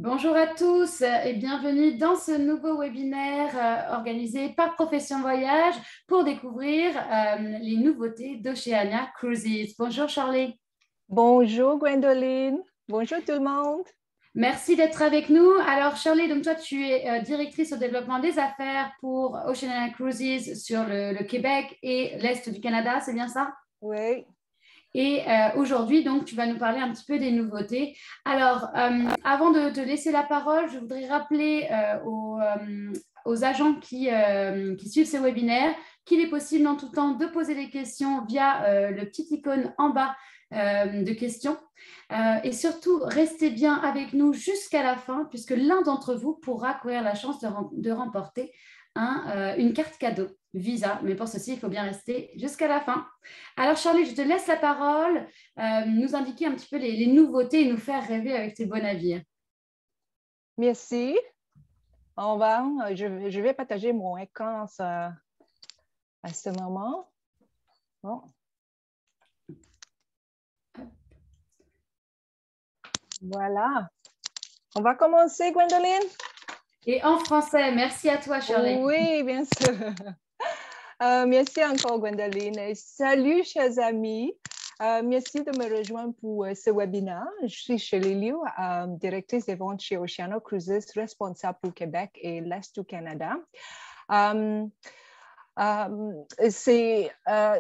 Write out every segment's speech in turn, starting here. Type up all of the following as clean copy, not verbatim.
Bonjour à tous et bienvenue dans ce nouveau webinaire organisé par Profession Voyage pour découvrir les nouveautés d'Oceania Cruises. Bonjour Charlie. Bonjour Gwendoline, bonjour tout le monde. Merci d'être avec nous. Alors Shirley, donc toi tu es directrice au développement des affaires pour Oceania Cruises sur le Québec et l'Est du Canada, c'est bien ça? Oui, Et aujourd'hui, donc, tu vas nous parler un petit peu des nouveautés. Alors, avant de te laisser la parole, je voudrais rappeler aux agents qui suivent ces webinaires qu'il est possible en tout temps de poser des questions via le petit icône en bas de questions. Et surtout, restez bien avec nous jusqu'à la fin, puisque l'un d'entre vous pourra courir la chance de remporter une carte cadeau Visa. Mais pour ceci, il faut bien rester jusqu'à la fin. Alors, Charlie, je te laisse la parole, nous indiquer un petit peu les nouveautés et nous faire rêver avec tes beaux navires. merci. Je vais partager mon écran à ce moment. Bon. Voilà. On va commencer, Gwendoline? Et en français, merci à toi, Shirley. Oui, bien sûr. Merci encore, Gwendoline. Salut, chers amis. Merci de me rejoindre pour ce webinaire. Je suis Shirley Liu, directrice des ventes chez Oceania Cruises, responsable pour Québec et l'Est du Canada. C'est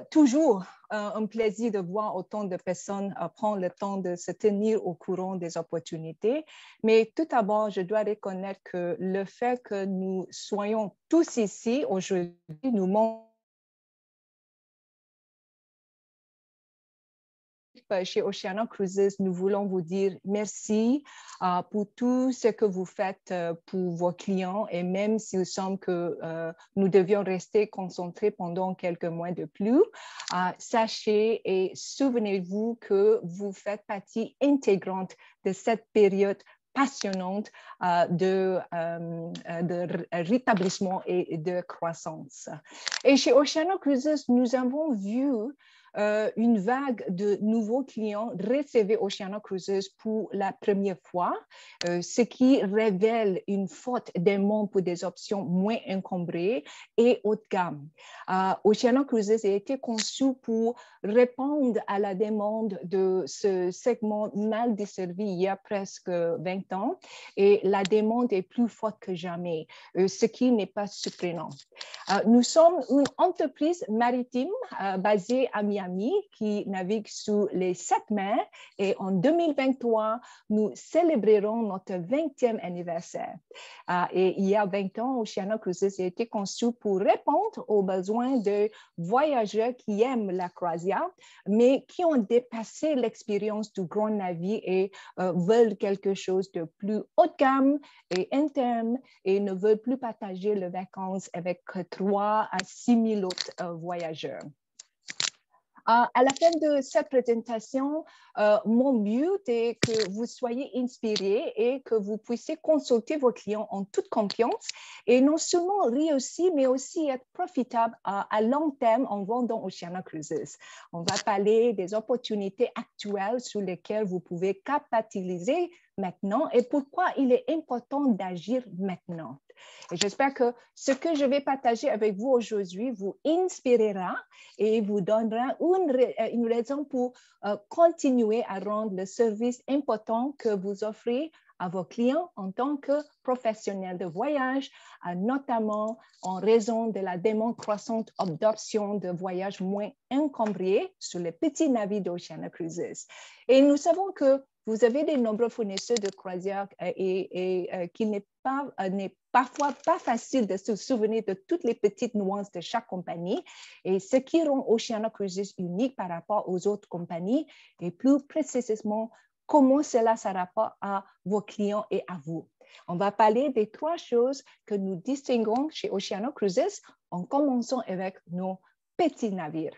toujours un plaisir de voir autant de personnes prendre le temps de se tenir au courant des opportunités. Mais tout d'abord, je dois reconnaître que le fait que nous soyons tous ici aujourd'hui nous montre chez Oceania Cruises, nous voulons vous dire merci pour tout ce que vous faites pour vos clients et même s'il semble que nous devions rester concentrés pendant quelques mois de plus, sachez et souvenez-vous que vous faites partie intégrante de cette période passionnante de rétablissement et de croissance. Et chez Oceania Cruises, nous avons vu une vague de nouveaux clients recevaient Oceania Cruises pour la première fois, ce qui révèle une forte demande pour des options moins encombrées et haut de gamme. Oceania Cruises a été conçu pour répondre à la demande de ce segment mal desservi il y a presque 20 ans et la demande est plus forte que jamais, ce qui n'est pas surprenant. Nous sommes une entreprise maritime basée à Miami qui navigue sous les 7 mers et en 2023, nous célébrerons notre 20e anniversaire. Et il y a 20 ans, Oceania Cruises a été conçu pour répondre aux besoins de voyageurs qui aiment la croisière, mais qui ont dépassé l'expérience du grand navire et veulent quelque chose de plus haut de gamme et interne et ne veulent plus partager les vacances avec 3 à 6 000 autres voyageurs. À la fin de cette présentation, mon but est que vous soyez inspirés et que vous puissiez consulter vos clients en toute confiance et non seulement réussir, mais aussi être profitable à long terme en vendant Oceania Cruises. On va parler des opportunités actuelles sur lesquelles vous pouvez capitaliser maintenant et pourquoi il est important d'agir maintenant. Et j'espère que ce que je vais partager avec vous aujourd'hui vous inspirera et vous donnera une raison pour continuer à rendre le service important que vous offrez à vos clients en tant que professionnels de voyage, notamment en raison de la demande croissante d'options de voyage moins encombrées sur les petits navires d'Oceania Cruises. Et nous savons que vous avez de nombreux fournisseurs de croisières et qu'il n'est parfois pas facile de se souvenir de toutes les petites nuances de chaque compagnie et ce qui rend Oceania Cruises unique par rapport aux autres compagnies et plus précisément comment cela se rapporte à vos clients et à vous. On va parler des 3 choses que nous distinguons chez Oceania Cruises en commençant avec nos petits navires.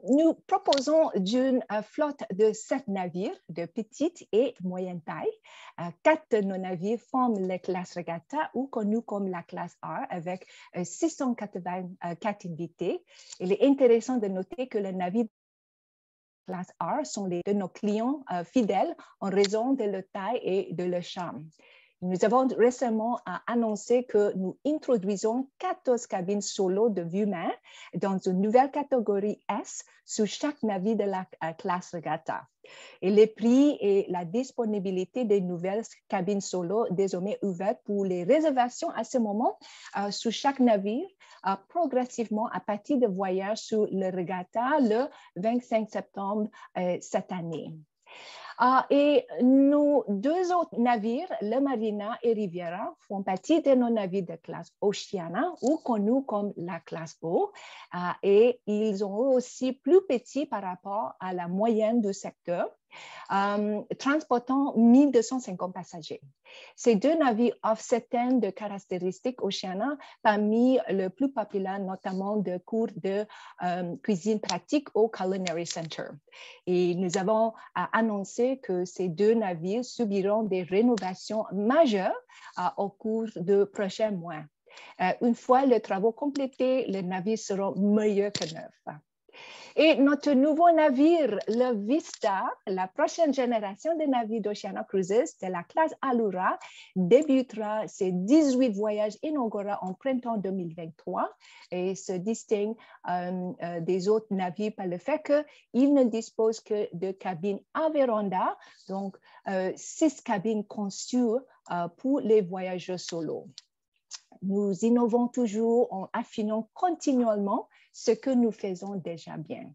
Nous proposons d'une flotte de 7 navires de petite et moyenne taille. 4 de nos navires forment la classe Regatta ou connue comme la classe R avec 684 invités. Il est intéressant de noter que le navire classe R sont de nos clients fidèles en raison de leur taille et de leur charme. Nous avons récemment annoncé que nous introduisons 14 cabines solo de vue main dans une nouvelle catégorie S sous chaque navire de la classe Regatta. Et les prix et la disponibilité des nouvelles cabines solo désormais ouvertes pour les réservations à ce moment sous chaque navire progressivement à partir de voyages sur le Regatta le 25 septembre cette année. Et nos deux autres navires, le Marina et Riviera, font partie de nos navires de classe Oceana, ou connus comme la classe O, et ils sont aussi plus petits par rapport à la moyenne du secteur, transportant 1250 passagers. Ces deux navires offrent certaines de caractéristiques Oceana parmi les plus populaires, notamment de cours de cuisine pratique au Culinary Center. Et nous avons annoncé que ces deux navires subiront des rénovations majeures au cours des prochains mois. Une fois les travaux complétés, les navires seront meilleurs que neufs. Et notre nouveau navire, le Vista, la prochaine génération de navires d'Oceana Cruises de la classe Allura, débutera ses 18 voyages inauguraux en printemps 2023 et se distingue des autres navires par le fait qu'il ne dispose que de cabines à véranda, donc 6 cabines conçues pour les voyageurs solo. Nous innovons toujours en affinant continuellement ce que nous faisons déjà bien.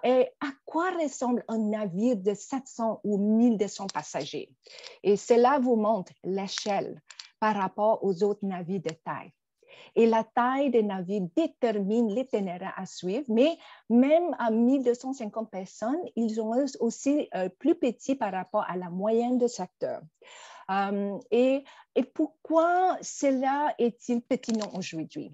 Et à quoi ressemble un navire de 700 ou 1200 passagers? Et cela vous montre l'échelle par rapport aux autres navires de taille. Et la taille des navires détermine l'itinéraire à suivre, mais même à 1250 personnes, ils sont aussi plus petits par rapport à la moyenne du secteur. Et pourquoi cela est-il pertinent aujourd'hui?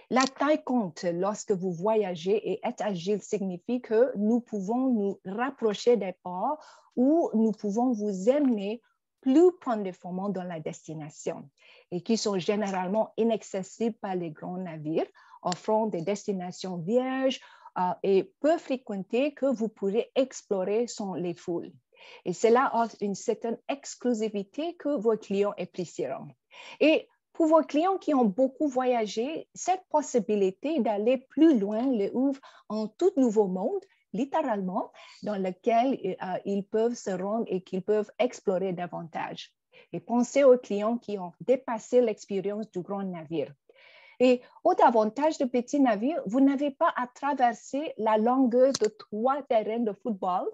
La taille compte lorsque vous voyagez et être agile signifie que nous pouvons nous rapprocher des ports où nous pouvons vous emmener plus profondément dans la destination et qui sont généralement inaccessibles par les grands navires, offrant des destinations vierges et peu fréquentées que vous pourrez explorer sans les foules. Et cela offre une certaine exclusivité que vos clients apprécieront. Et pour vos clients qui ont beaucoup voyagé, cette possibilité d'aller plus loin les ouvre un tout nouveau monde, littéralement, dans lequel ils peuvent se rendre et qu'ils peuvent explorer davantage. Et pensez aux clients qui ont dépassé l'expérience du grand navire. Et au davantage de petits navires, vous n'avez pas à traverser la longueur de 3 terrains de football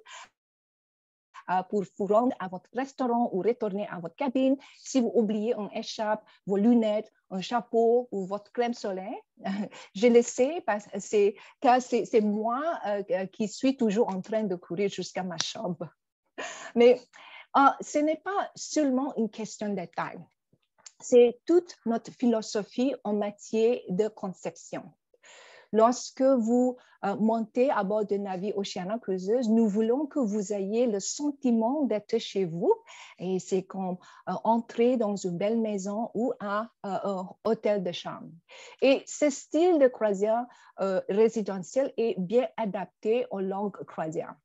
pour vous rendre à votre restaurant ou retourner à votre cabine. Si vous oubliez une écharpe, vos lunettes, un chapeau ou votre crème solaire, je le sais parce que c'est moi qui suis toujours en train de courir jusqu'à ma chambre. Mais ce n'est pas seulement une question de taille. C'est toute notre philosophie en matière de conception. Lorsque vous montez à bord de navire Oceana Cruises, nous voulons que vous ayez le sentiment d'être chez vous. Et c'est comme entrer dans une belle maison ou à un hôtel de chambre. Et ce style de croisière résidentielle est bien adapté aux longues croisières.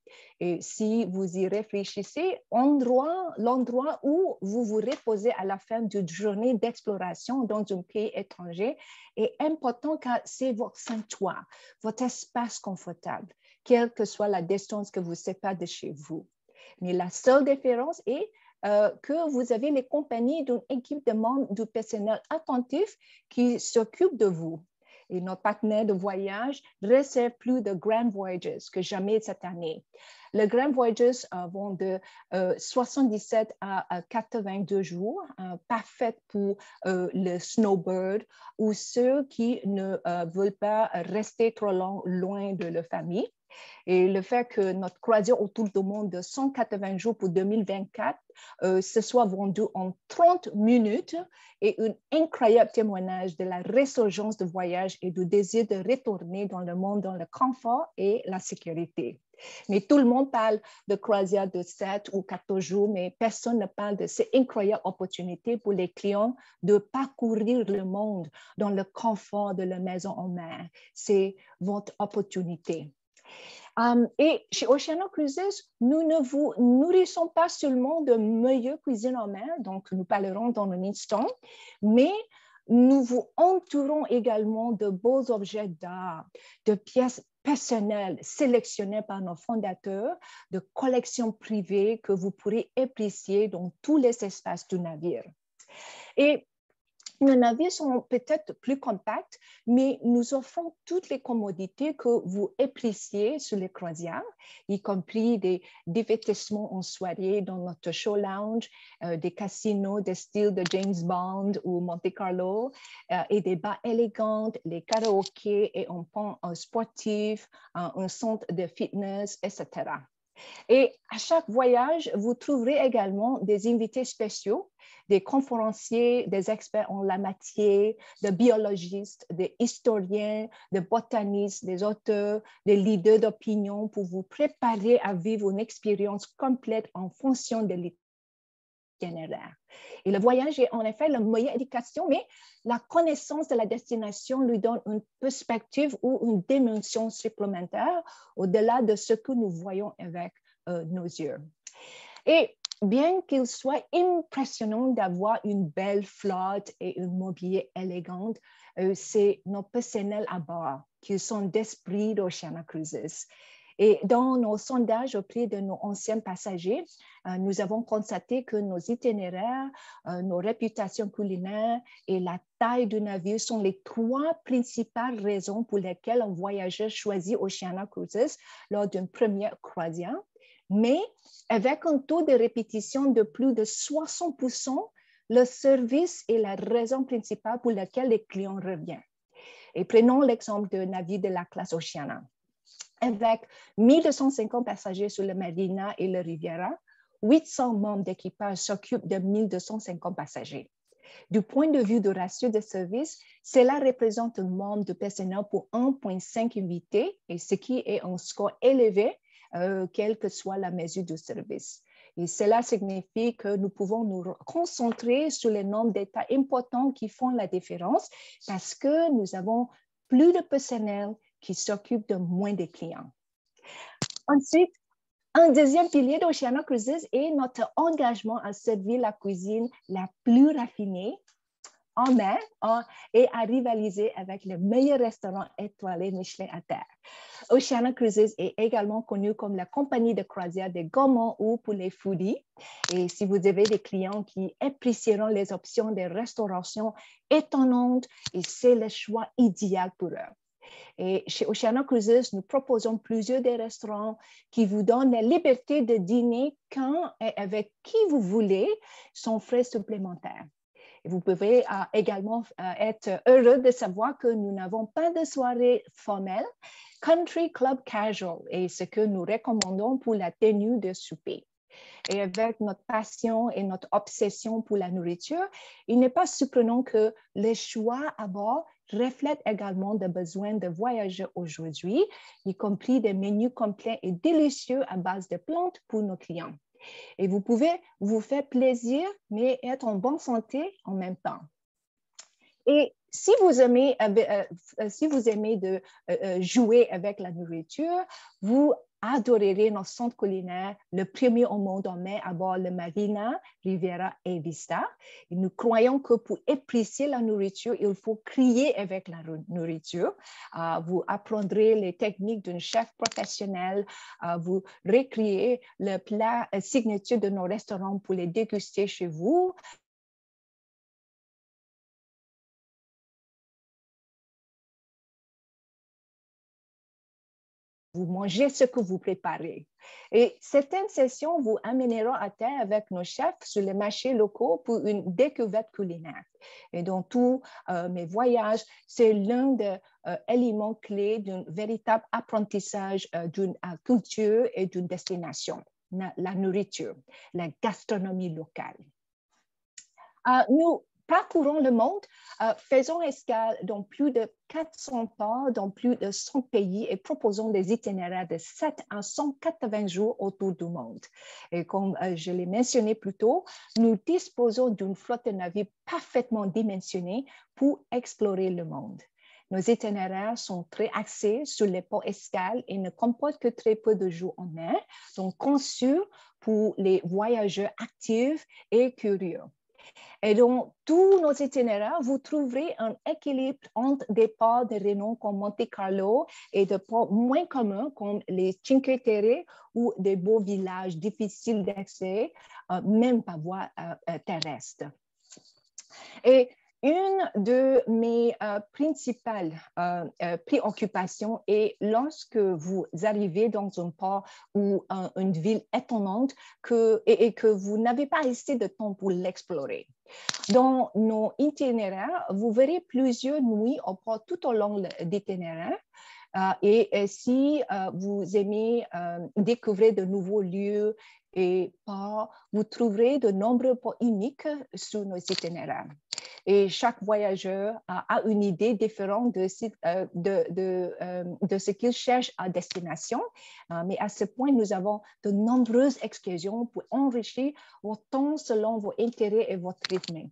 Et si vous y réfléchissez, l'endroit où vous vous reposez à la fin d'une journée d'exploration dans un pays étranger est important car c'est votre sanctuaire, votre espace confortable, quelle que soit la distance que vous sépare de chez vous. Mais la seule différence est que vous avez les compagnies d'une équipe de membres du personnel attentif qui s'occupe de vous. Et notre partenaire de voyage réserve plus de Grand Voyages que jamais cette année. Les Grand Voyages vont de 77 à 82 jours, parfait pour le snowbird ou ceux qui ne veulent pas rester trop loin de leur famille. Et le fait que notre croisière autour du monde de 180 jours pour 2024 se soit vendue en 30 minutes est un incroyable témoignage de la résurgence du voyage et du désir de retourner dans le monde dans le confort et la sécurité. Mais tout le monde parle de croisière de 7 ou 14 jours, mais personne ne parle de ces incroyables opportunités pour les clients de parcourir le monde dans le confort de la maison en mer. C'est votre opportunité. Et chez Oceano Cruises, nous ne vous nourrissons pas seulement de meilleure cuisine en mer, donc nous parlerons dans un instant, mais nous vous entourons également de beaux objets d'art, de pièces personnelles sélectionnées par nos fondateurs, de collections privées que vous pourrez apprécier dans tous les espaces du navire. Et nos navires sont peut-être plus compacts, mais nous offrons toutes les commodités que vous appréciez sur les croisières, y compris des divertissements en soirée dans notre show lounge, des casinos de style de James Bond ou Monte Carlo, et des bars élégants, les karaokés et un pont sportif, un centre de fitness, etc. Et à chaque voyage, vous trouverez également des invités spéciaux, des conférenciers, des experts en la matière, des biologistes, des historiens, des botanistes, des auteurs, des leaders d'opinion pour vous préparer à vivre une expérience complète en fonction de l'itinéraire. Et le voyage est en effet la meilleure éducation, mais la connaissance de la destination lui donne une perspective ou une dimension supplémentaire au-delà de ce que nous voyons avec nos yeux. Et bien qu'il soit impressionnant d'avoir une belle flotte et un mobilier élégant, c'est nos personnels à bord qui sont d'esprit d'Oceano Cruises. Et dans nos sondages auprès de nos anciens passagers, nous avons constaté que nos itinéraires, nos réputations culinaires et la taille du navire sont les trois principales raisons pour lesquelles un voyageur choisit Oceano Cruises lors d'une première croisière. Mais avec un taux de répétition de plus de 60%, le service est la raison principale pour laquelle les clients reviennent. Et prenons l'exemple d'un navire de la classe Oceana. Avec 1250 passagers sur le Marina et le Riviera, 800 membres d'équipage s'occupent de 1250 passagers. Du point de vue du ratio de service, cela représente un membre de personnel pour 1,5 invités, et ce qui est un score élevé, quelle que soit la mesure du service. Et cela signifie que nous pouvons nous concentrer sur les nombres d'états importants qui font la différence parce que nous avons plus de personnel qui s'occupe de moins de clients. Ensuite, un deuxième pilier d'Oceano Cruises est notre engagement à servir la cuisine la plus raffinée en mer et à rivaliser avec les meilleurs restaurants étoilés Michelin à terre. Oceano Cruises est également connu comme la compagnie de croisière des gourmands ou pour les foodies. Et si vous avez des clients qui apprécieront les options de restauration étonnantes, et c'est le choix idéal pour eux. Et chez Oceano Cruises, nous proposons plusieurs des restaurants qui vous donnent la liberté de dîner quand et avec qui vous voulez, sans frais supplémentaires. Et vous pouvez également être heureux de savoir que nous n'avons pas de soirée formelle, country club casual, et ce que nous recommandons pour la tenue de souper. Et avec notre passion et notre obsession pour la nourriture, il n'est pas surprenant que les choix à bord reflètent également les besoins de voyageurs aujourd'hui, y compris des menus complets et délicieux à base de plantes pour nos clients. Et vous pouvez vous faire plaisir, mais être en bonne santé en même temps. Et si vous aimez de jouer avec la nourriture, vous adorerez notre centre culinaire, le premier au monde en mer à bord le Marina, Riviera et Vista. Et nous croyons que pour apprécier la nourriture, il faut crier avec la nourriture. Vous apprendrez les techniques d'un chef professionnel. Vous recréez le plat signature de nos restaurants pour les déguster chez vous. Vous mangez ce que vous préparez. Et certaines sessions vous amèneront à terre avec nos chefs sur les marchés locaux pour une découverte culinaire. Et dans tous mes voyages, c'est l'un des éléments clés d'un véritable apprentissage d'une culture et d'une destination, la nourriture, la gastronomie locale. Nous parcourons le monde, faisons escale dans plus de 400 ports, dans plus de 100 pays et proposons des itinéraires de 7 à 180 jours autour du monde. Et comme je l'ai mentionné plus tôt, nous disposons d'une flotte de navires parfaitement dimensionnée pour explorer le monde. Nos itinéraires sont très axés sur les ports escales et ne comportent que très peu de jours en mer, donc conçus pour les voyageurs actifs et curieux. Et dans tous nos itinéraires, vous trouverez un équilibre entre des ports de renom comme Monte Carlo et de ports moins communs comme les Cinque Terre ou des beaux villages difficiles d'accès, même par voie terrestre. Et une de mes principales préoccupations est lorsque vous arrivez dans un port ou une ville étonnante et que vous n'avez pas assez de temps pour l'explorer. Dans nos itinéraires, vous verrez plusieurs nuits au port tout au long de l'itinéraire. Et si vous aimez découvrir de nouveaux lieux et ports, vous trouverez de nombreux ports uniques sur nos itinéraires. Et chaque voyageur a une idée différente de ce qu'il cherche à destination. Mais à ce point, nous avons de nombreuses excursions pour enrichir votre temps selon vos intérêts et votre rythme.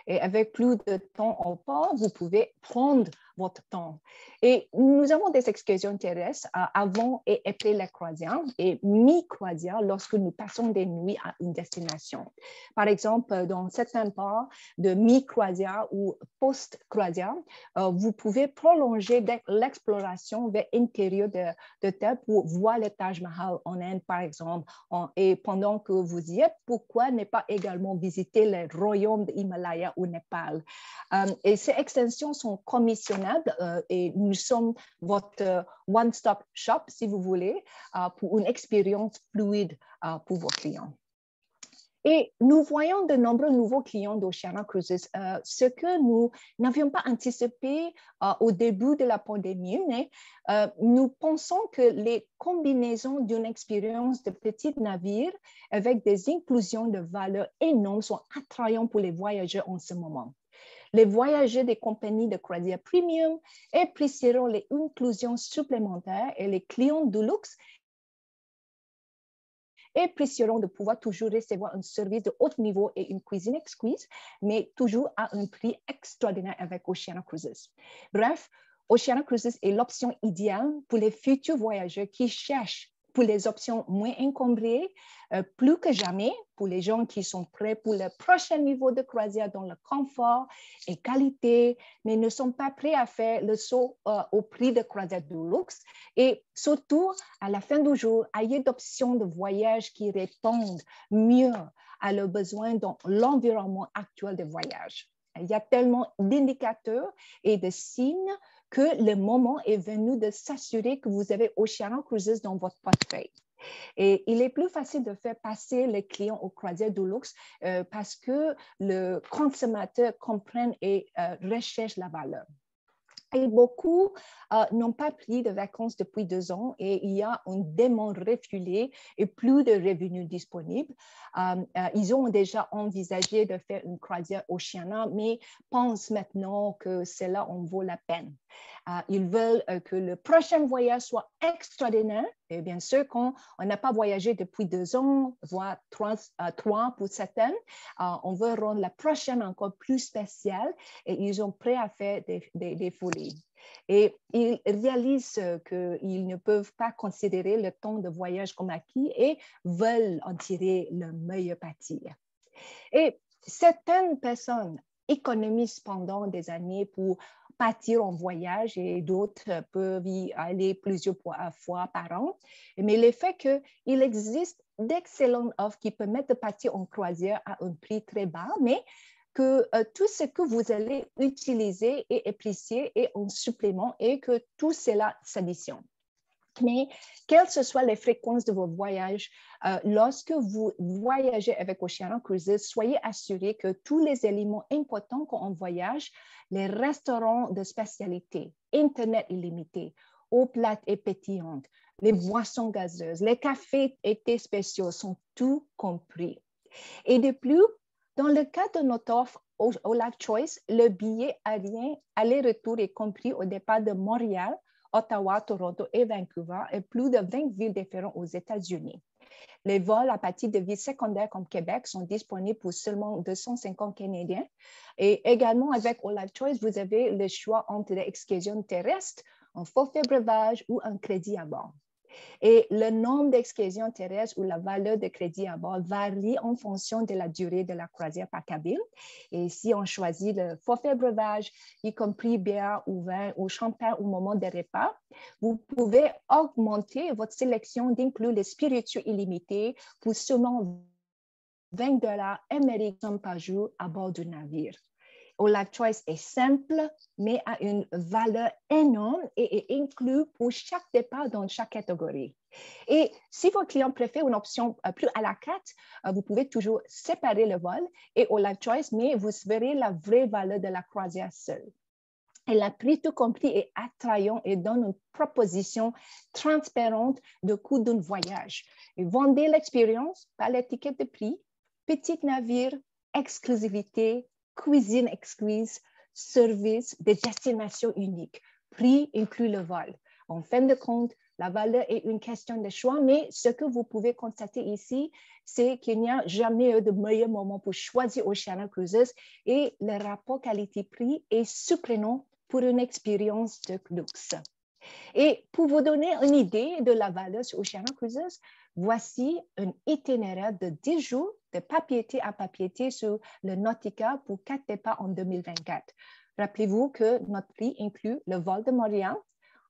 Et avec plus de temps au port, vous pouvez prendre votre temps. Et nous avons des excursions terrestres avant et après la croisière et mi-croisière lorsque nous passons des nuits à une destination. Par exemple, dans certains ports de mi-croisière ou post-croisière, vous pouvez prolonger l'exploration vers l'intérieur de terre pour voir le Taj Mahal en Inde, par exemple. Et pendant que vous y êtes, pourquoi ne pas également visiter le royaume de Himalaya au Népal? Et ces extensions sont commissionnables et nous sommes votre one-stop shop, si vous voulez, pour une expérience fluide pour vos clients. Et nous voyons de nombreux nouveaux clients d'Oceania Cruises, ce que nous n'avions pas anticipé au début de la pandémie, mais nous pensons que les combinaisons d'une expérience de petits navires avec des inclusions de valeur énormes sont attrayantes pour les voyageurs en ce moment. Les voyageurs des compagnies de croisière premium apprécieront les inclusions supplémentaires et les clients du luxe apprécieront de pouvoir toujours recevoir un service de haut niveau et une cuisine exquise, mais toujours à un prix extraordinaire avec Oceania Cruises. Bref, Oceania Cruises est l'option idéale pour les futurs voyageurs qui cherchent pour les options moins encombrées, plus que jamais pour les gens qui sont prêts pour le prochain niveau de croisière dans le confort et qualité, mais ne sont pas prêts à faire le saut au prix de croisière de luxe. Et surtout, à la fin du jour, ayez d'options de voyage qui répondent mieux à leurs besoins dans l'environnement actuel de voyage. Il y a tellement d'indicateurs et de signes que le moment est venu de s'assurer que vous avez Oceania Cruises dans votre portefeuille. Et il est plus facile de faire passer les clients aux croisières du luxe parce que le consommateur comprend et recherche la valeur. Et beaucoup n'ont pas pris de vacances depuis 2 ans et il y a une demande refoulée et plus de revenus disponibles. Ils ont déjà envisagé de faire une croisière Oceania, mais pensent maintenant que cela en vaut la peine. Ils veulent que le prochain voyage soit extraordinaire. Et bien sûr, quand on n'a pas voyagé depuis 2 ans, voire 3 pour certaines, on veut rendre la prochaine encore plus spéciale et ils sont prêts à faire des folies. Et ils réalisent qu'ils ne peuvent pas considérer le temps de voyage comme acquis et veulent en tirer le meilleur parti. Et certaines personnes économisent pendant des années pour partir en voyage et d'autres peuvent y aller plusieurs fois par an. Mais le fait qu'il existe d'excellentes offres qui permettent de partir en croisière à un prix très bas, mais que tout ce que vous allez utiliser et apprécier est en supplément et que tout cela s'additionne. Mais quelles que soient les fréquences de vos voyages, lorsque vous voyagez avec Oceania Cruises, soyez assurés que tous les éléments importants quand on voyage, les restaurants de spécialité, Internet illimité, eau plate et pétillante, les boissons gazeuses, les cafés et thés spéciaux sont tout compris. Et de plus, dans le cas de notre offre au Lac Choice, le billet aérien aller-retour est compris au départ de Montréal Ottawa, Toronto et Vancouver et plus de 20 villes différentes aux États-Unis. Les vols à partir de villes secondaires comme Québec sont disponibles pour seulement 250 Canadiens. Et également, avec All Life Choice, vous avez le choix entre l'excursion terrestre, un forfait breuvage ou un crédit à bord. Et le nombre d'excursions terrestres ou la valeur de crédit à bord varie en fonction de la durée de la croisière par cabine. Et si on choisit le forfait breuvage, y compris bière ou vin ou champagne au moment des repas, vous pouvez augmenter votre sélection d'inclure les spiritueux illimités pour seulement 20 $ américains par jour à bord du navire. All Life Choice est simple, mais a une valeur énorme et est inclus pour chaque départ dans chaque catégorie. Et si votre client préfère une option plus à la carte, vous pouvez toujours séparer le vol et All Life Choice, mais vous verrez la vraie valeur de la croisière seule. Et le prix tout compris est attrayant et donne une proposition transparente de coût d'un voyage. Et vendez l'expérience par l'étiquette de prix, petit navire, exclusivité, cuisine exquise, service, des destinations uniques. Prix inclut le vol. En fin de compte, la valeur est une question de choix, mais ce que vous pouvez constater ici, c'est qu'il n'y a jamais eu de meilleur moment pour choisir Oceania Cruises et le rapport qualité-prix est surprenant pour une expérience de luxe. Et pour vous donner une idée de la valeur sur Oceania Cruises, voici un itinéraire de 10 jours de papier-thé à papier-thé sur le Nautica pour 4 départs en 2024. Rappelez-vous que notre prix inclut le vol de Montréal,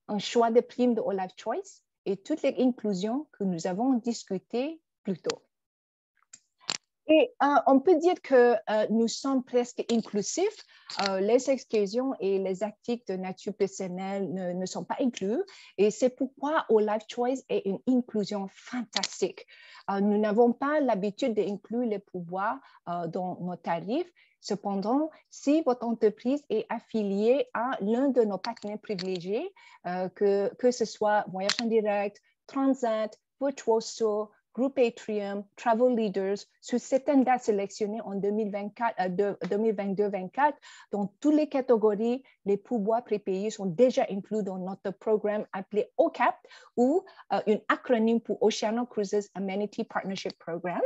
un choix de primes de All Life Choice et toutes les inclusions que nous avons discutées plus tôt. Et on peut dire que nous sommes presque inclusifs. Les excursions et les activités de nature personnelle ne sont pas inclus. Et c'est pourquoi All Life Choice est une inclusion fantastique. Nous n'avons pas l'habitude d'inclure les pourboires dans nos tarifs. Cependant, si votre entreprise est affiliée à l'un de nos partenaires privilégiés, que ce soit Voyage en Direct, Transat, Virtuoso, Groupe Atrium, Travel Leaders, sur certaines dates sélectionnées en 2022-2024, dans toutes les catégories, les pourboires prépayés sont déjà inclus dans notre programme appelé OCAP ou un acronyme pour Oceania Cruises Amenity Partnership Program.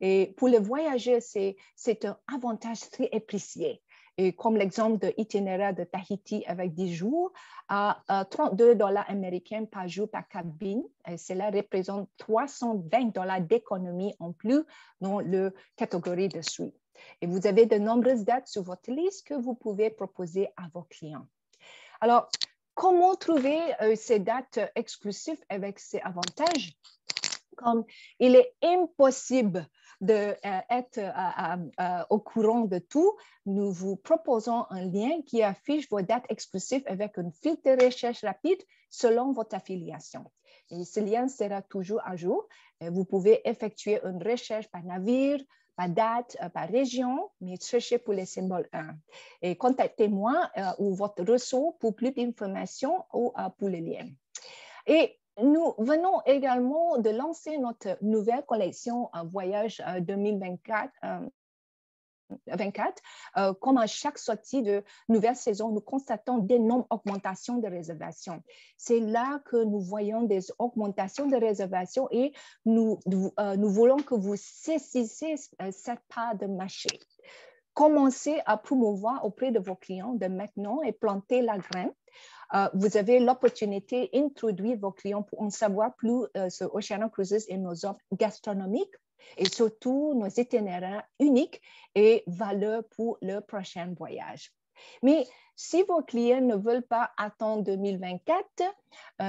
Et pour les voyageurs, c'est un avantage très apprécié. Et comme l'exemple de l'itinéraire de Tahiti avec 10 jours à 32 $ américains par jour par cabine. Et cela représente 320 $ d'économie en plus dans la catégorie de suite. Et vous avez de nombreuses dates sur votre liste que vous pouvez proposer à vos clients. Alors, comment trouver ces dates exclusives avec ces avantages? Comme il est impossible d'être au courant de tout, nous vous proposons un lien qui affiche vos dates exclusives avec un filtre de recherche rapide selon votre affiliation. Et ce lien sera toujours à jour. Vous pouvez effectuer une recherche par navire, par date, par région, mais cherchez pour les symboles 1. Et contactez-moi ou votre réseau pour plus d'informations ou pour le lien. Et nous venons également de lancer notre nouvelle collection Voyage 2024. Comme à chaque sortie de nouvelle saison, nous constatons d'énormes augmentations de réservations. C'est là que nous voyons des augmentations de réservations et nous voulons que vous saisissiez cette part de marché. Commencez à promouvoir auprès de vos clients de maintenant et planter la graine. Vous avez l'opportunité d'introduire vos clients pour en savoir plus sur Oceania Cruises et nos offres gastronomiques et surtout nos itinéraires uniques et valeurs pour le prochain voyage. Mais si vos clients ne veulent pas attendre 2024,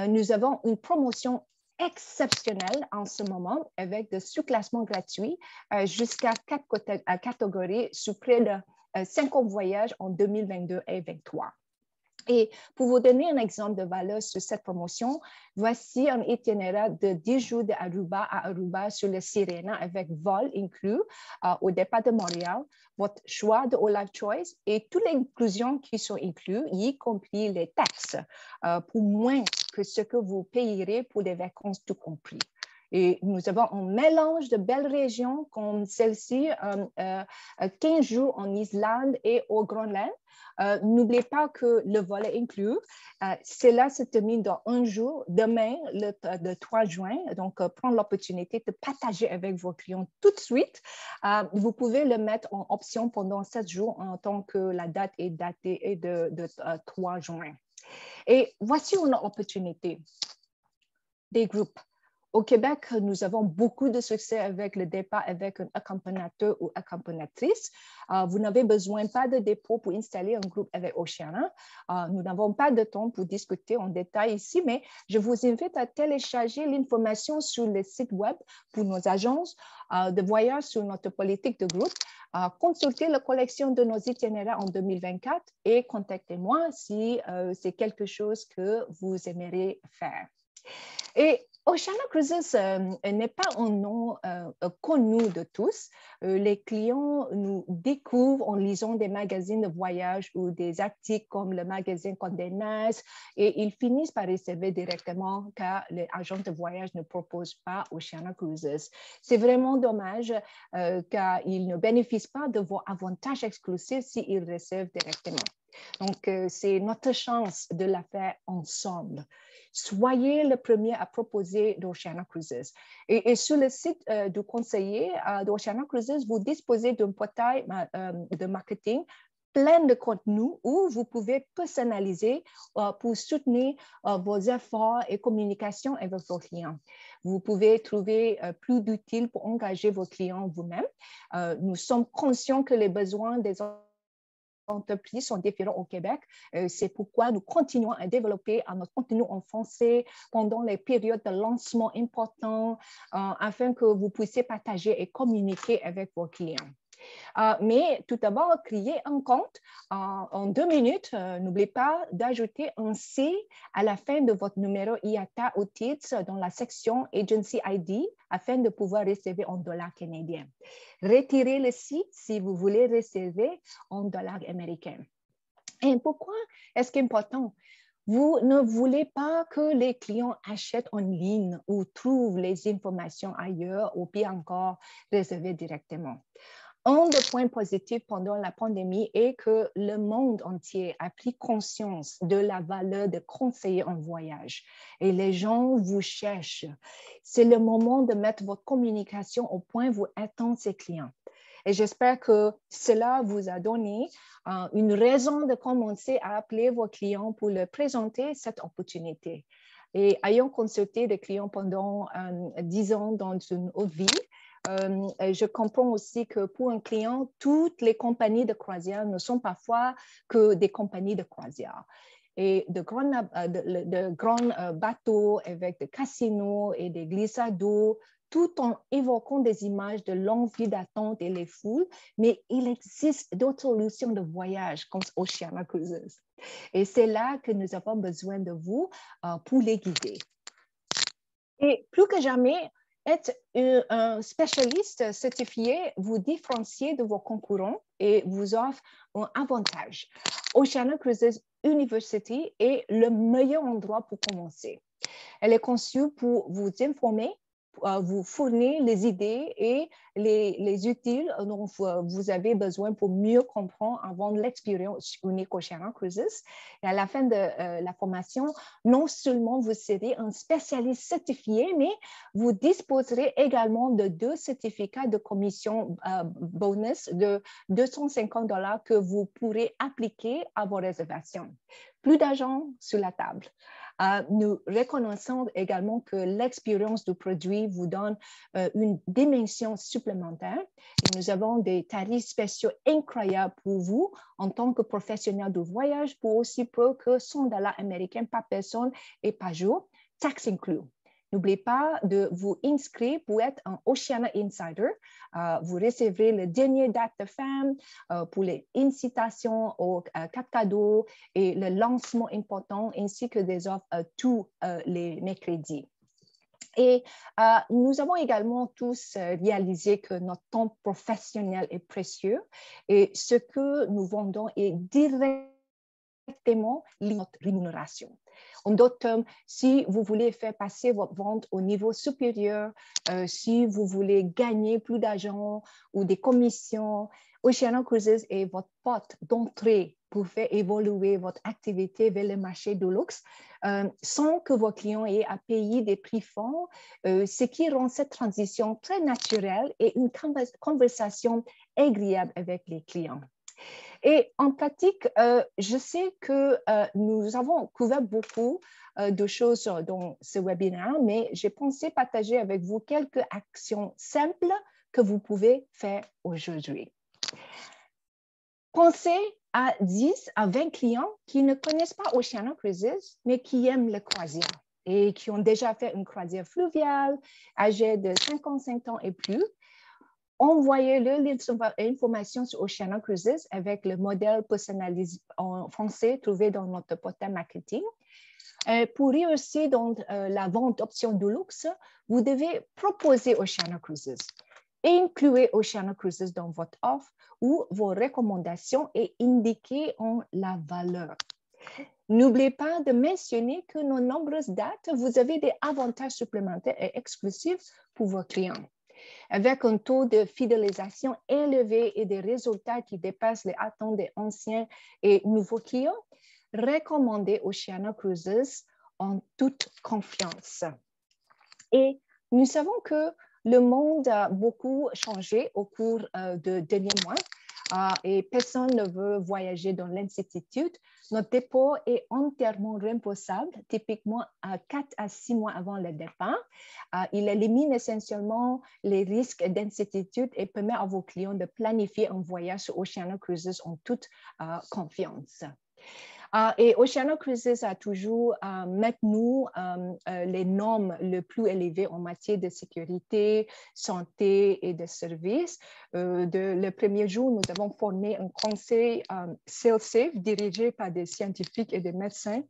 nous avons une promotion exceptionnelle en ce moment avec des surclassements gratuits jusqu'à 4 catégories sur près de 50 voyages en 2022 et 2023. Et pour vous donner un exemple de valeur sur cette promotion, voici un itinéraire de 10 jours d'Aruba à Aruba sur le Sirena avec vol inclus au départ de Montréal, votre choix de All Life Choice et toutes les inclusions qui sont incluses, y compris les taxes, pour moins que ce que vous payerez pour des vacances tout compris. Et nous avons un mélange de belles régions comme celle-ci, 15 jours en Islande et au Groenland. N'oubliez pas que le volet inclus, cela se termine dans un jour, demain, le 3 juin. Donc, prendre l'opportunité de partager avec vos clients tout de suite. Vous pouvez le mettre en option pendant 7 jours en tant que la date est datée de 3 juin. Et voici une opportunité des groupes. Au Québec, nous avons beaucoup de succès avec le départ avec un accompagnateur ou accompagnatrice. Vous n'avez besoin pas de dépôt pour installer un groupe avec Oceana. Nous n'avons pas de temps pour discuter en détail ici, mais je vous invite à télécharger l'information sur le site web pour nos agences de voyage sur notre politique de groupe. Consultez la collection de nos itinéraires en 2024 et contactez-moi si c'est quelque chose que vous aimeriez faire. Et Oceana Cruises n'est pas un nom connu de tous. Les clients nous découvrent en lisant des magazines de voyage ou des articles comme le magazine Condé Nast et ils finissent par réserver directement car les agents de voyage ne proposent pas Oceana Cruises. C'est vraiment dommage car ils ne bénéficient pas de vos avantages exclusifs s'ils réservent directement. Donc, c'est notre chance de la faire ensemble. Soyez le premier à proposer d'Oceana Cruises. Et sur le site du conseiller d'Oceana Cruises, vous disposez d'un portail de marketing plein de contenu où vous pouvez personnaliser pour soutenir vos efforts et communication avec vos clients. Vous pouvez trouver plus d'utile pour engager vos clients vous-même. Nous sommes conscients que les besoins des entreprises sont différents au Québec. C'est pourquoi nous continuons à développer notre contenu en français pendant les périodes de lancement importants afin que vous puissiez partager et communiquer avec vos clients. Mais tout d'abord, créez un compte en 2 minutes. N'oubliez pas d'ajouter un C à la fin de votre numéro IATA ou titre dans la section Agency ID afin de pouvoir réserver en dollars canadiens. Retirez le C si vous voulez réserver en dollars américains. Et pourquoi est-ce qu'important? Vous ne voulez pas que les clients achètent en ligne ou trouvent les informations ailleurs ou pire encore, réserver directement. Un des points positifs pendant la pandémie est que le monde entier a pris conscience de la valeur de conseiller en voyage et les gens vous cherchent. C'est le moment de mettre votre communication au point où vous attendez ses clients. Et j'espère que cela vous a donné une raison de commencer à appeler vos clients pour leur présenter cette opportunité. Et ayant consulté des clients pendant 10 ans dans une autre vie, je comprends aussi que pour un client, toutes les compagnies de croisière ne sont parfois que des compagnies de croisière. Et de grands bateaux avec des casinos et des glissades d'eau, tout en évoquant des images de longues files d'attente et les foules, mais il existe d'autres solutions de voyage comme Oceana Cruises. Et c'est là que nous avons besoin de vous pour les guider. Et plus que jamais, être un spécialiste certifié vous différencie de vos concurrents et vous offre un avantage. Oceana Cruises University est le meilleur endroit pour commencer. Elle est conçue pour vous informer, vous fournir les idées et les utiles dont vous avez besoin pour mieux comprendre avant l'expérience unique Oceana Cruises. Et à la fin de la formation, non seulement vous serez un spécialiste certifié, mais vous disposerez également de 2 certificats de commission bonus de $250 que vous pourrez appliquer à vos réservations. Plus d'argent sur la table. Nous reconnaissons également que l'expérience du produit vous donne une dimension supplémentaire. Et nous avons des tarifs spéciaux incroyables pour vous en tant que professionnel du voyage pour aussi peu que $100 américains par personne et par jour, taxes inclus. N'oubliez pas de vous inscrire pour être un Oceana Insider. Vous recevrez le dernier date de fin pour les incitations aux 4 cadeaux et le lancement important ainsi que des offres tous les mercredis. Et nous avons également tous réalisé que notre temps professionnel est précieux et ce que nous vendons est directement directement notre rémunération. En d'autres termes, si vous voulez faire passer votre vente au niveau supérieur, si vous voulez gagner plus d'argent ou des commissions, Oceania Cruises est votre porte d'entrée pour faire évoluer votre activité vers le marché de luxe sans que vos clients aient à payer des prix forts, ce qui rend cette transition très naturelle et une conversation agréable avec les clients. Et en pratique, je sais que nous avons couvert beaucoup de choses dans ce webinaire, mais j'ai pensé partager avec vous quelques actions simples que vous pouvez faire aujourd'hui. Pensez à 10 à 20 clients qui ne connaissent pas Oceania Cruises, mais qui aiment les croisières et qui ont déjà fait une croisière fluviale, âgée de 55 ans et plus. Envoyez-le l'information sur Oceania Cruises avec le modèle personnalisé en français trouvé dans notre portail marketing. Pour réussir dans la vente d'options de luxe, vous devez proposer Oceania Cruises. Incluez Oceania Cruises dans votre offre ou vos recommandations et indiquez en la valeur. N'oubliez pas de mentionner que dans nombreuses dates, vous avez des avantages supplémentaires et exclusifs pour vos clients. Avec un taux de fidélisation élevé et des résultats qui dépassent les attentes des anciens et nouveaux clients, recommandez Oceania Cruises en toute confiance. Et nous savons que le monde a beaucoup changé au cours des derniers mois et personne ne veut voyager dans l'incertitude. Notre dépôt est entièrement remboursable, typiquement 4 à 6 mois avant le départ. Il élimine essentiellement les risques d'incertitude et permet à vos clients de planifier un voyage sur Oceania Cruises en toute confiance. Et Oceania Cruises a toujours maintenu les normes les plus élevées en matière de sécurité, santé et de services. Le premier jour, nous avons formé un conseil SailSafe dirigé par des scientifiques et des médecins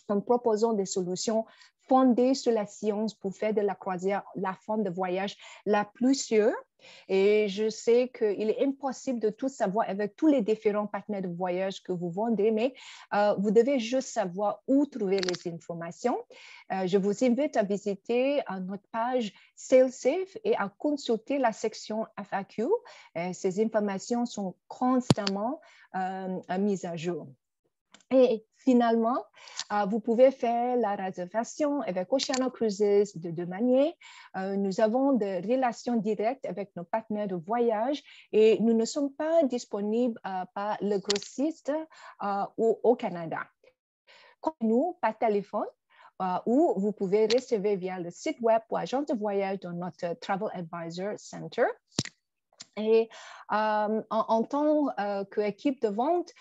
en proposant des solutions fondées sur la science pour faire de la croisière la forme de voyage la plus sûre. Et je sais qu'il est impossible de tout savoir avec tous les différents partenaires de voyage que vous vendez, mais vous devez juste savoir où trouver les informations. Je vous invite à visiter notre page SailSafe et à consulter la section FAQ. Ces informations sont constamment mises à jour. Et finalement, vous pouvez faire la réservation avec Oceania Cruises de deux manières. Nous avons des relations directes avec nos partenaires de voyage et nous ne sommes pas disponibles par le grossiste au Canada. Nous, par téléphone, ou vous pouvez réserver via le site web ou agence de voyage dans notre Travel Advisor Center. Et en tant qu'équipe de vente,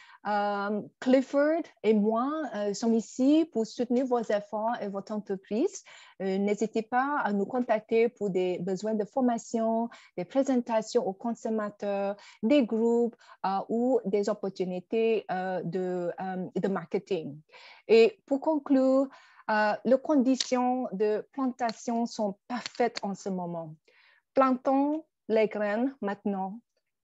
Clifford et moi sommes ici pour soutenir vos efforts et votre entreprise. N'hésitez pas à nous contacter pour des besoins de formation, des présentations aux consommateurs, des groupes ou des opportunités de marketing. Et pour conclure, les conditions de plantation sont parfaites en ce moment. Plantons les graines maintenant,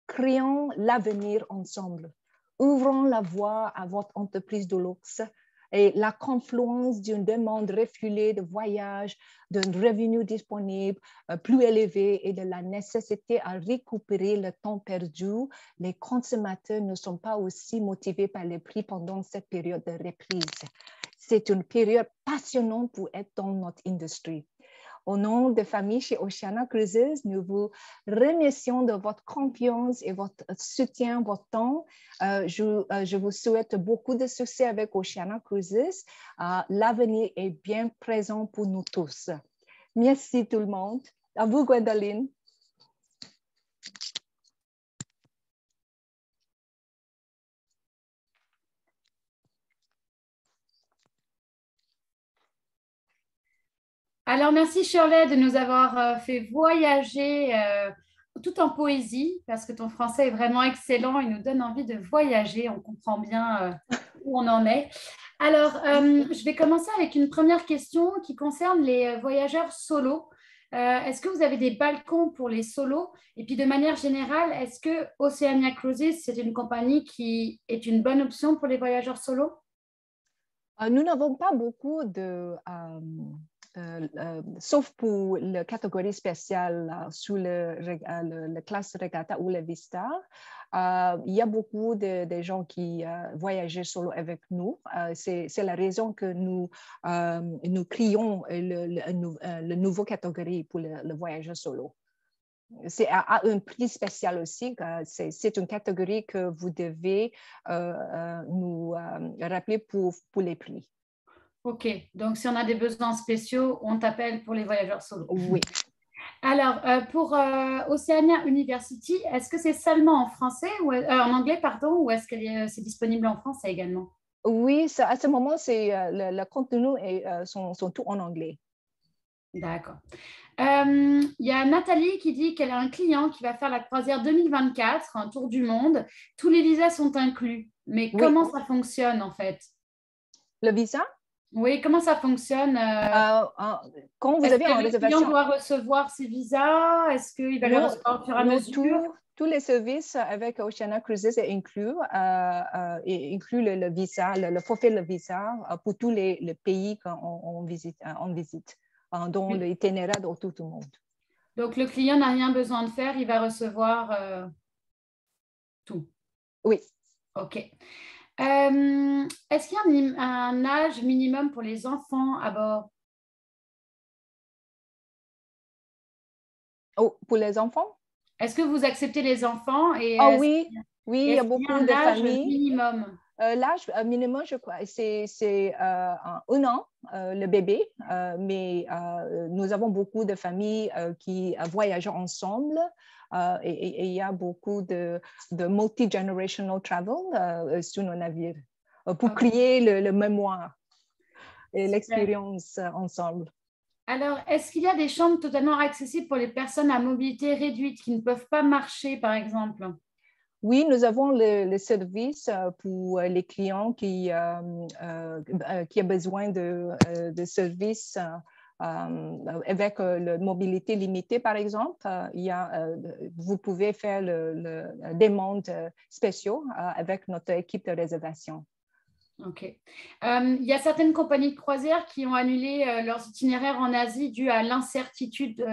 créons l'avenir ensemble, ouvrons la voie à votre entreprise de luxe et la confluence d'une demande refoulée de voyage, d'un revenu disponible plus élevé et de la nécessité à récupérer le temps perdu. Les consommateurs ne sont pas aussi motivés par les prix pendant cette période de reprise. C'est une période passionnante pour être dans notre industrie. Au nom de famille chez Oceania Cruises, nous vous remercions de votre confiance et votre soutien, votre temps. Je vous souhaite beaucoup de succès avec Oceania Cruises. L'avenir est bien présent pour nous tous. Merci tout le monde. À vous, Gwendoline. Alors, merci Shirley de nous avoir fait voyager tout en poésie, parce que ton français est vraiment excellent, il nous donne envie de voyager, on comprend bien où on en est. Alors, je vais commencer avec une première question qui concerne les voyageurs solo. Est-ce que vous avez des balcons pour les solos? Et puis de manière générale, est-ce que Oceania Cruises, c'est une compagnie qui est une bonne option pour les voyageurs solos? Nous n'avons pas beaucoup sauf pour la catégorie spéciale sous le classe Regatta ou le Vista. Il y a beaucoup de gens qui voyagent solo avec nous. C'est la raison que nous créons le nouveau catégorie pour le voyageur solo. C'est à un prix spécial aussi. C'est une catégorie que vous devez nous rappeler pour les prix. Ok, donc si on a des besoins spéciaux, on t'appelle pour les voyageurs solos. Oui. Alors, pour Oceania University, est-ce que c'est seulement en français ou en anglais, pardon, ou est-ce que c'est disponible en français également? Oui, à ce moment, le contenu sont tout en anglais. D'accord. Il y a Nathalie qui dit qu'elle a un client qui va faire la croisière 2024, un tour du monde. Tous les visas sont inclus. Mais Oui. comment ça fonctionne en fait? Le visa? Oui, comment ça fonctionne? Quand vous Est-ce avez que en le client réservation, doit recevoir ses visas? Est-ce qu'il va les recevoir au fur et à mesure? tous les services avec Oceania Cruises est inclus, et inclut le visa, le forfait de visa pour tous les pays qu'on visite, dont l'itinéraire de tout le monde. Donc, le client n'a rien besoin de faire, il va recevoir tout. Oui. OK. Est-ce qu'il y a un âge minimum pour les enfants à bord? Oh, pour les enfants? Est-ce que vous acceptez les enfants et Ah oui, oui, il y a est-ce qu'il y a beaucoup un de âge familles. minimum? L'âge minimum, je crois, c'est 1 an, le bébé, mais nous avons beaucoup de familles qui voyagent ensemble et il y a beaucoup de multi-generational travel sur nos navires pour créer le mémoire et l'expérience ensemble. Alors, est-ce qu'il y a des chambres totalement accessibles pour les personnes à mobilité réduite qui ne peuvent pas marcher, par exemple? Oui, nous avons le service pour les clients qui ont besoin de services avec la mobilité limitée, par exemple. Vous pouvez faire le demande spéciaux avec notre équipe de réservation. OK. Il y a certaines compagnies de croisière qui ont annulé leurs itinéraires en Asie dû à l'incertitude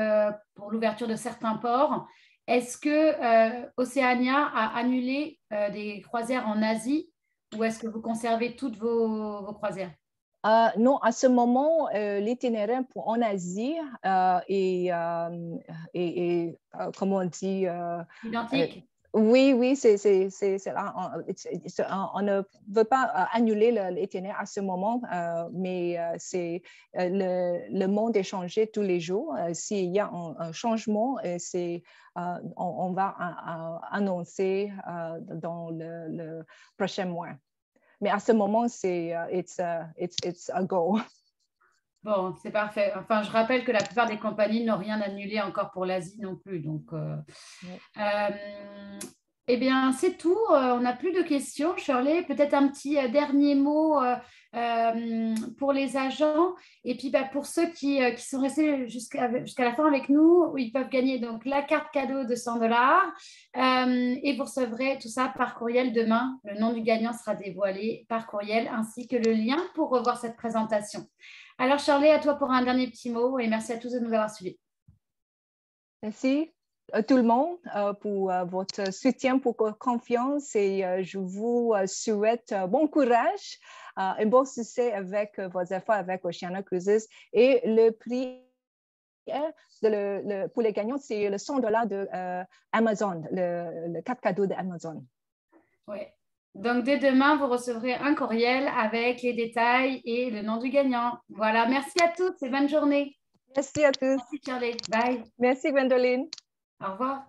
pour l'ouverture de certains ports. Est-ce que Oceania a annulé des croisières en Asie ou est-ce que vous conservez toutes vos croisières? Non, à ce moment, l'itinéraire en Asie est, comment on dit, Identique? oui, on ne veut pas annuler l'itinéraire à ce moment, mais le monde est changé tous les jours. S'il y a un changement, on va annoncer dans le prochain mois. Mais à ce moment, it's a go. Bon, c'est parfait. Enfin, je rappelle que la plupart des compagnies n'ont rien annulé encore pour l'Asie non plus. Donc, eh bien, c'est tout. On n'a plus de questions. Shirley, peut-être un petit dernier mot pour les agents. Et puis, pour ceux qui sont restés jusqu'à la fin avec nous, ils peuvent gagner donc la carte cadeau de $100. Et vous recevrez tout ça par courriel demain. Le nom du gagnant sera dévoilé par courriel ainsi que le lien pour revoir cette présentation. Alors, Shirley, à toi pour un dernier petit mot et merci à tous de nous avoir suivis. Merci à tout le monde pour votre soutien, pour votre confiance et je vous souhaite bon courage, un bon succès avec vos efforts avec Oceania Cruises et le prix pour les gagnants, c'est le $100 de Amazon, le carte cadeau d'Amazon. Oui. Donc, dès demain, vous recevrez un courriel avec les détails et le nom du gagnant. Voilà, merci à toutes et bonne journée. Merci à tous. Merci, Shirley. Bye. Merci, Gwendoline. Au revoir.